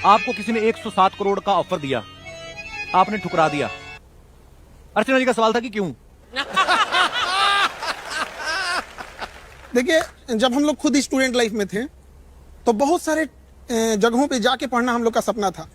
आपको किसी ने 107 करोड़ का ऑफर दिया, आपने ठुकरा दिया। अर्चना जी का सवाल था कि क्यों? देखिए, जब हम लोग खुद स्टूडेंट लाइफ में थे तो बहुत सारे जगहों पे जाके पढ़ना हम लोग का सपना था।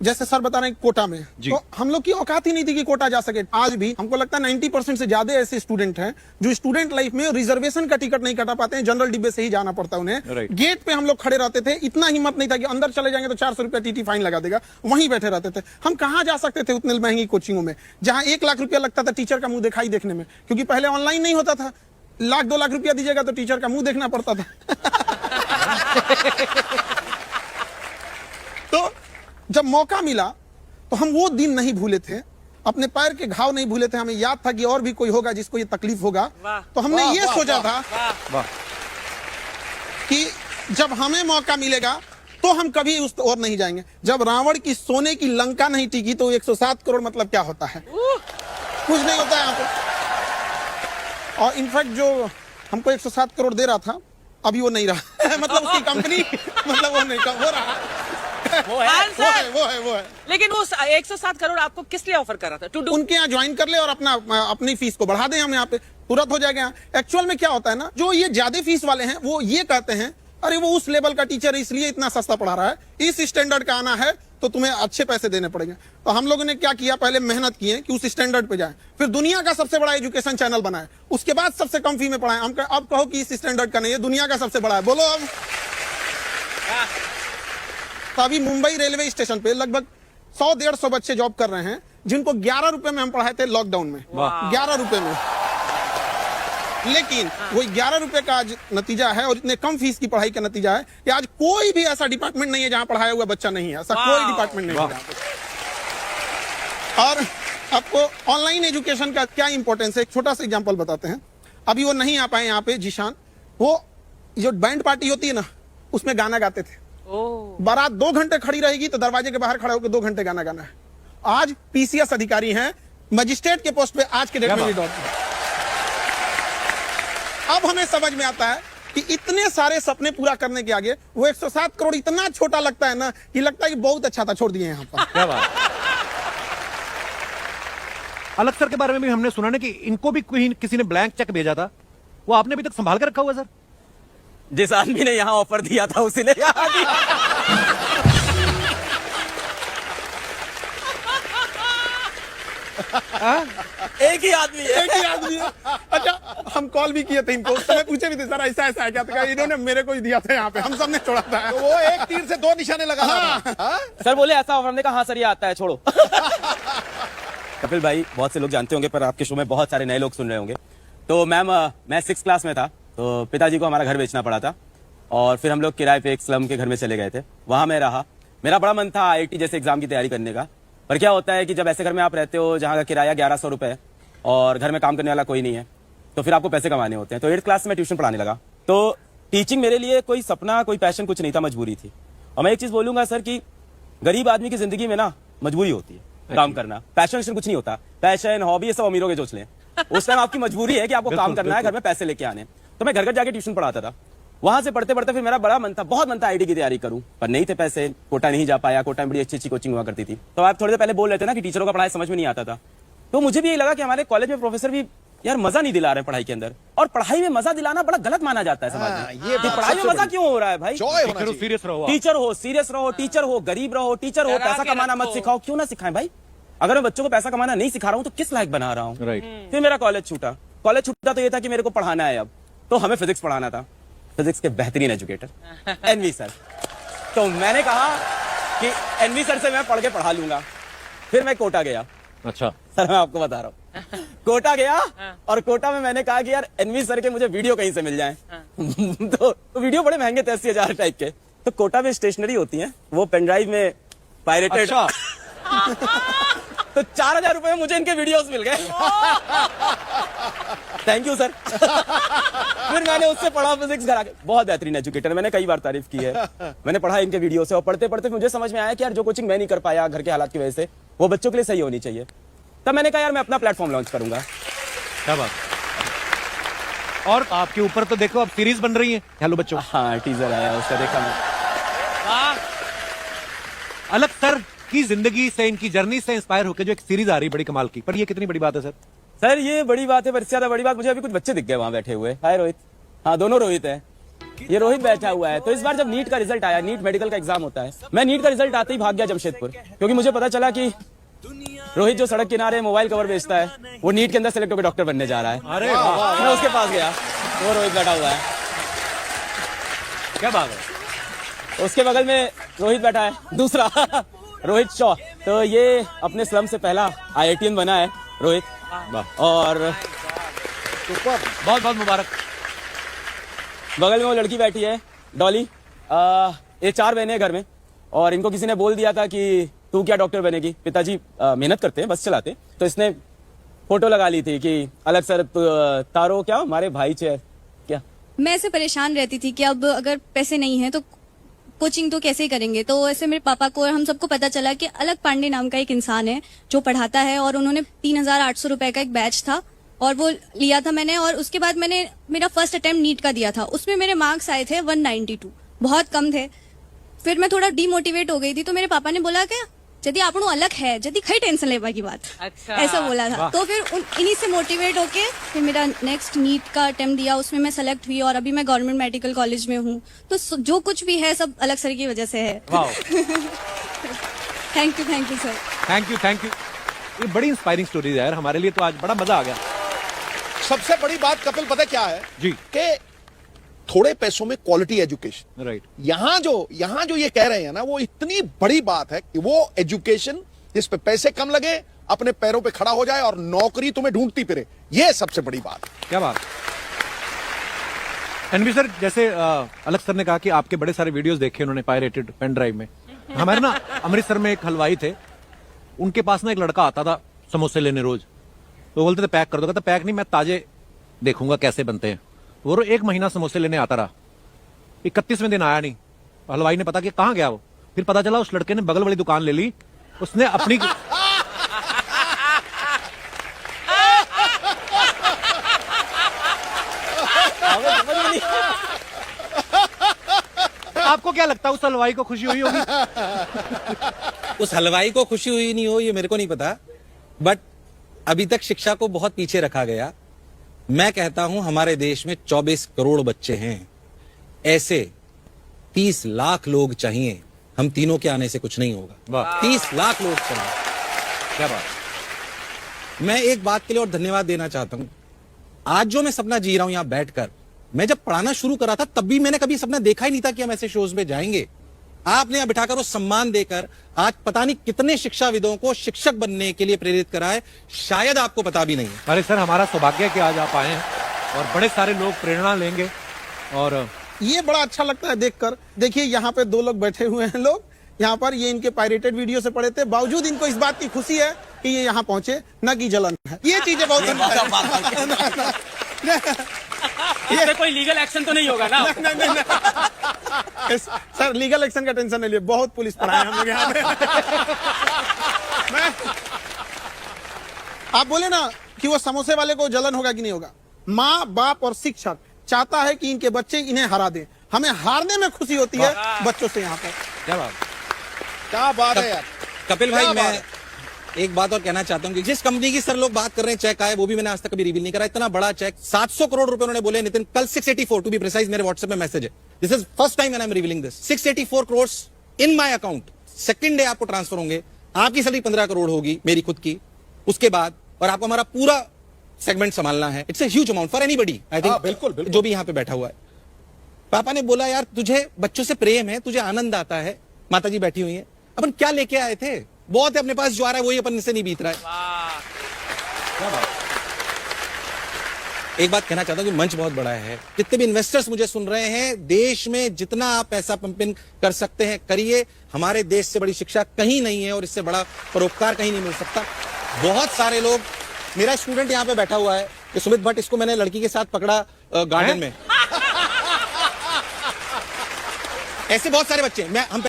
जैसे सर बता रहे हैं कोटा में, तो हम लोग की औकात ही नहीं थी कि कोटा जा सके। आज भी हमको लगता है 90% से ज्यादा ऐसे स्टूडेंट हैं जो स्टूडेंट लाइफ में रिजर्वेशन का टिकट नहीं कटा पाते हैं, जनरल डिब्बे से ही जाना पड़ता है उन्हें। गेट पे हम लोग खड़े रहते थे, इतना हिम्मत नहीं था कि अंदर चले जाएंगे तो 400 रुपया टीटी फाइन लगा देगा, वहीं बैठे रहते थे। हम कहाँ जा सकते थे उतने महंगी कोचिंगों में जहां 1 लाख रुपया लगता था टीचर का मुंह दिखाई देखने में, क्योंकि पहले ऑनलाइन नहीं होता था। 1-2 लाख रुपया दीजिएगा तो टीचर का मुंह देखना पड़ता था। तो जब मौका मिला तो हम वो दिन नहीं भूले थे, अपने पैर के घाव नहीं भूले थे। हमें याद था कि और भी कोई होगा जिसको ये तकलीफ होगा। तो हमने ये सोचा था कि जब हमें मौका मिलेगा तो हम कभी उस ओर नहीं जाएंगे। जब रावण की सोने की लंका नहीं टिकी तो 107 करोड़ मतलब क्या होता है? कुछ नहीं होता है यहाँ पे। और इनफैक्ट जो हमको 107 करोड़ दे रहा था अभी वो नहीं रहा। मतलब उसकी कंपनी मतलब वो नहीं हो रहा। वो है। लेकिन वो 107 करोड़ आपको किस लिए ऑफर कर रहा था? उनके यहाँ ज्वाइन कर ले और अपनी फीस को बढ़ा दें, हम यहाँ पे तुरंत हो जाएगा। एक्चुअल में क्या होता है ना, जो ये ज्यादा फीस वाले हैं वो ये कहते हैं अरे वो उस लेवल का टीचर है इसलिए इतना सस्ता पढ़ा रहा है, इस स्टैंडर्ड का आना है तो तुम्हें अच्छे पैसे देने पड़ेंगे। तो हम लोगों ने क्या किया, पहले मेहनत किए कि उस स्टैंडर्ड पे जाए, फिर दुनिया का सबसे बड़ा एजुकेशन चैनल बनाए, उसके बाद सबसे कम फी में पढ़ाए। हम अब कहो कि इस स्टैंडर्ड का नहीं है, दुनिया का सबसे बड़ा है, बोलो अब। तो अभी मुंबई रेलवे स्टेशन पे लगभग 100-150 बच्चे जॉब कर रहे हैं जिनको 11 रुपए में हम पढ़ाए थे लॉकडाउन में। 11 रुपए में। लेकिन वही 11 रुपए का आज नतीजा है और इतने कम फीस की पढ़ाई का नतीजा है कि आज कोई भी ऐसा डिपार्टमेंट नहीं है जहां पढ़ाया हुआ बच्चा नहीं है। ऐसा कोई डिपार्टमेंट नहीं है। और आपको ऑनलाइन एजुकेशन का क्या इंपॉर्टेंस है, एक छोटा सा एग्जांपल बताते हैं। अभी वो नहीं आ पाए यहाँ पे जीशान, वो जो बैंड पार्टी होती है ना उसमें गाना गाते थे। बारात 2 घंटे खड़ी रहेगी तो दरवाजे के बाहर खड़ा होकर 2 घंटे गाना गाना है। आज पीसीएस अधिकारी हैं, मजिस्ट्रेट के पोस्ट पे आज के डेट में अब हमें समझ में आता है कि इतने सारे सपने पूरा करने के आगे वो 107 करोड़ इतना छोटा लगता है ना कि लगता है कि बहुत अच्छा था, छोड़ दिए यहाँ पर। क्या बात। अलग सर के बारे में भी हमने सुना ना कि इनको भी किसी ने ब्लैंक चेक भेजा था, वो आपने अभी तक संभाल कर रखा हुआ सर? जिस आदमी ने यहाँ ऑफर दिया था उसी ने यहाँ दिया। एक ही आदमी है। अच्छा, हम कॉल भी किए थे इनको, उस समय पूछे भी थे सर ऐसा ऐसा है क्या, तो इन्होंने मेरे को ही दिया था यहाँ पे, हम सबने छोड़ा था। तो वो एक तीर से 2 निशाने लगा। सर बोले ऐसा ऑफर, हमने कहा हाँ सर ये आता है, छोड़ो। कपिल भाई, बहुत से लोग जानते होंगे पर आपके शो में बहुत सारे नए लोग सुन रहे होंगे। तो मैम, मैं 6th क्लास में था तो पिताजी को हमारा घर बेचना पड़ा था और फिर हम लोग किराए पे एक स्लम के घर में चले गए थे। वहां मैं रहा। मेरा बड़ा मन था IIT जैसे एग्जाम की तैयारी करने का, पर क्या होता है कि जब ऐसे घर में आप रहते हो जहाँ का किराया 1100 रुपए और घर में काम करने वाला कोई नहीं है तो फिर आपको पैसे कमाने होते हैं। तो 8th क्लास में ट्यूशन पढ़ाने लगा। तो टीचिंग मेरे लिए कोई सपना, कोई पैशन कुछ नहीं था, मजबूरी थी। और मैं एक चीज बोलूंगा सर कि गरीब आदमी की जिंदगी में ना मजबूरी होती है काम करना, पैशन कुछ नहीं होता। पैशन, हॉबी ये सब अमीरों के चोचले। उस टाइम आपकी मजबूरी है कि आपको काम करना है, घर में पैसे लेके आने। तो मैं घर घर जाके ट्यूशन पढ़ाता था। वहां से पढ़ते पढ़ते फिर मेरा बड़ा मन था, बहुत मन था IIT की तैयारी करूं, पर नहीं थे पैसे, कोटा नहीं जा पाया। कोटा में बड़ी अच्छी अच्छी कोचिंग हुआ करती थी। तो आप थोड़ी देर पहले बोल रहे थे ना कि टीचरों का पढ़ाई समझ में नहीं आता था, तो मुझे भी यही लगा कि हमारे कॉलेज में प्रोफेसर भी यार मजा नहीं दिला रहे पढ़ाई के अंदर। और पढ़ाई में मजा दिलाना बड़ा गलत माना जाता है समाज में। ये पढ़ाई में मजा क्यों हो रहा है भाई? सीरियस रहो, टीचर हो, सीरियस रहो, टीचर हो, गरीब रहो, टीचर हो, पैसा कमाना मत सिखाओ। क्यों ना सिखाएं भाई? अगर मैं बच्चों को पैसा कमाना नहीं सिखा रहा हूं तो किस लायक बना रहा हूं? फिर मेरा कॉलेज छूटा। कॉलेज छूटा तो ये था कि मेरे को पढ़ाना है अब, तो हमें फिजिक्स पढ़ाना था। फिजिक्स के बेहतरीन एजुकेटर NV सर। तो मैंने कहा कि NV सर से मैं पढ़ के पढ़ा लूंगा। फिर मैं कोटा गया। अच्छा सर, मैं आपको बता रहा हूँ, कोटा गया और कोटा में मैंने कहा कि यार NV सर के मुझे वीडियो कहीं से मिल जाए। तो वीडियो बड़े महंगे थे, 80,000 टाइप के। तो कोटा में स्टेशनरी होती है, वो पेनड्राइव में पायरेटेड। तो 4,000 रुपए में मुझे इनके वीडियोस मिल गए। Thank you sir. फिर मैंने उससे पढ़ा फिजिक्स घर आके। बहुत बेहतरीन एजुकेटर, मैंने कई बार तारीफ की है। मैंने पढ़ा इनके वीडियो से और पढ़ते पढ़ते मुझे समझ में आया कि यार जो कोचिंग मैं नहीं कर पाया घर के हालात की वजह से, वो बच्चों के लिए सही होनी चाहिए। तब मैंने कहा यार मैं अपना प्लेटफॉर्म लॉन्च करूंगा। क्या बात। और आपके ऊपर तो देखो अब सीरीज बन रही है हेलो बच्चों। हाँ, टीजर आया उसका, देखा मैं। अलग सर की जिंदगी से, इनकी जर्नी से इंस्पायर होकर जो एक सीरीज आ रही बड़ी कमाल की, पर ये कितनी बड़ी बात है सर? सर ये बड़ी बात है, पर इससे ज्यादा बड़ी बात मुझे अभी कुछ बच्चे दिख गए वहां बैठे हुए। हाय रोहित। हाँ, दोनों रोहित है। ये रोहित बैठा हुआ है। तो इस बार जब नीट का रिजल्ट आया, नीट मेडिकल का एग्जाम होता है, मैं नीट का रिजल्ट आते ही भाग गया जमशेदपुर, क्योंकि मुझे पता चला कि रोहित जो सड़क किनारे मोबाइल कवर बेचता है, वो नीट के अंदर सेलेक्ट होकर डॉक्टर बनने जा रहा है। अरे मैं उसके पास गया, वो रोहित बैठा हुआ है। क्या बात है? उसके बगल में रोहित बैठा है दूसरा रोहित शॉ। तो ये अपने स्लम से पहला IITian बना है रोहित, और बहुत बहुत मुबारक। बगल में वो लड़की बैठी है डॉली। ये 4 बहनें हैं घर में, और इनको किसी ने बोल दिया था कि तू क्या डॉक्टर बनेगी। पिताजी मेहनत करते हैं, बस चलाते, तो इसने फोटो लगा ली थी कि अलग सर तारो क्या हमारे भाई चेयर क्या। मैं ऐसे परेशान रहती थी कि अब अगर पैसे नहीं है तो कोचिंग तो कैसे ही करेंगे। तो ऐसे मेरे पापा को और हम सबको पता चला कि अलग पांडे नाम का एक इंसान है जो पढ़ाता है, और उन्होंने 3,800 रुपए का एक बैच था और वो लिया था मैंने। और उसके बाद मैंने मेरा फर्स्ट अटेम्प्ट नीट का दिया था, उसमें मेरे मार्क्स आए थे 192, बहुत कम थे। फिर मैं थोड़ा डीमोटिवेट हो गई थी, तो मेरे पापा ने बोला क्या यदि आपनो अलग है, यदि खई टेंशन लेवा की बात, अच्छा। ऐसा बोला था। तो फिर इन्हीं से मोटिवेट होके फिर मेरा नेक्स्ट नीट का अटेम्प्ट दिया, उसमें मैं सेलेक्ट हुई और अभी मैं गवर्नमेंट मेडिकल कॉलेज में हूँ। तो जो कुछ भी है सब अलग सर की वजह से है। Thank you sir. Thank you. ये बड़ी इंस्पायरिंग स्टोरीज है यार, हमारे लिए तो आज बड़ा मजा आ गया। सबसे बड़ी बात कपिल पता क्या है जी। कि थोड़े पैसों में क्वालिटी एजुकेशन। राइट। यहां जो ये कह रहे हैं ना, वो इतनी बड़ी बात है कि वो एजुकेशन जिस पे पैसे कम लगे, अपने पैरों पे खड़ा हो जाए और नौकरी तुम्हें ढूंढती फिरे, ये सबसे बड़ी बात है। क्या बात। एनवी सर, जैसे अलग सर ने कहा कि आपके बड़े सारे वीडियोस देखे उन्होंने पायरेटेड पेन ड्राइव में। हमारे ना अमृतसर में एक हलवाई थे, उनके पास ना एक लड़का आता था समोसे लेने रोज। तो बोलते थे पैक कर दो, कहता पैक नहीं, मैं ताजे देखूंगा कैसे बनते हैं। वो 1 महीना समोसे लेने आता रहा, 31वें दिन आया नहीं। हलवाई ने पता कि कहाँ गया वो, फिर पता चला उस लड़के ने बगल वाली दुकान ले ली, उसने अपनी आपको क्या लगता है उस हलवाई को खुशी हुई होगी? उस हलवाई को खुशी हुई नहीं हो ये मेरे को नहीं पता, बट अभी तक शिक्षा को बहुत पीछे रखा गया। मैं कहता हूं हमारे देश में 24 करोड़ बच्चे हैं, ऐसे 30 लाख लोग चाहिए। हम तीनों के आने से कुछ नहीं होगा। 30 लाख लोग चाहिए। क्या बात। मैं एक बात के लिए और धन्यवाद देना चाहता हूं। आज जो मैं सपना जी रहा हूं यहां बैठकर, मैं जब पढ़ाना शुरू करा था तब भी मैंने कभी सपना देखा ही नहीं था कि हम ऐसे शोज में जाएंगे। आपने यहां बिठाकर वो सम्मान देकर आज पता नहीं कितने शिक्षाविदों को शिक्षक बनने के लिए प्रेरित करा है, शायद आपको पता भी नहीं है। अरे सर, हमारा सौभाग्य है कि आज आप आए हैं और बड़े सारे लोग प्रेरणा लेंगे। और ये बड़ा अच्छा लगता है देखकर। देखिए यहाँ पे 2 लोग बैठे हुए हैं लोग यहाँ पर, ये इनके पायरेटेड वीडियो से पढ़े थे, बावजूद इनको इस बात की खुशी है कि ये यहाँ पहुंचे, न कि जलन है। ये चीजें बहुत इसमें कोई लीगल एक्शन तो नहीं होगा ना? सर लीगल एक्शन का टेंशन नहीं लिए, बहुत पुलिस पढ़ाए हम लोग यहाँ पे। आप बोले ना कि वो समोसे वाले को जलन होगा कि नहीं होगा। माँ बाप और शिक्षक चाहता है कि इनके बच्चे इन्हें हरा दें, हमें हारने में खुशी होती है बच्चों से यहाँ पर। क्या बात। क्या बात है यार। कपिल भाई, क्या बात मैं है? एक बात और कहना चाहता हूं कि जिस कंपनी की सर लोग बात कर रहे हैं चेक आए, वो भी मैंने आज तक कभी रिवील नहीं करा। इतना बड़ा चेक 700 करोड़ रुपए उन्होंने बोले नितिन, कल 684 टू बी प्रिसाइज, मेरे व्हाट्सएप में मैसेज है। This is first time when I am revealing this. 684 crore in my account, second day आपको ट्रांसफर होंगे। आपकी सैलरी 15 करोड़ होगी मेरी खुद की, उसके बाद और आपको हमारा पूरा सेगमेंट संभालना है। It's a huge amount for anybody, I think. बिल्कुल, बिल्कुल। जो भी यहाँ पे बैठा हुआ है। पापा ने बोला यार तुझे बच्चों से प्रेम है, तुझे आनंद आता है। माता जी बैठी हुई है, अपन क्या लेके आए थे, बहुत है अपने पास, जो आ रहा है वही अपन से नहीं बीत रहा है। एक बात कहना चाहता हूं कि मंच बहुत बड़ा है, जितने भी इन्वेस्टर्स मुझे सुन रहे हैं, देश में जितना आप पैसा पंप इन कर सकते हैं करिए। हमारे देश से बड़ी शिक्षा कहीं नहीं है और इससे बड़ा परोपकार कहीं नहीं मिल सकता। बहुत सारे लोग, मेरा स्टूडेंट यहाँ पे बैठा हुआ है कि सुमित भट्ट, इसको मैंने लड़की के साथ पकड़ा गार्डन में। ऐसे बहुत सारे बच्चे, मैं हम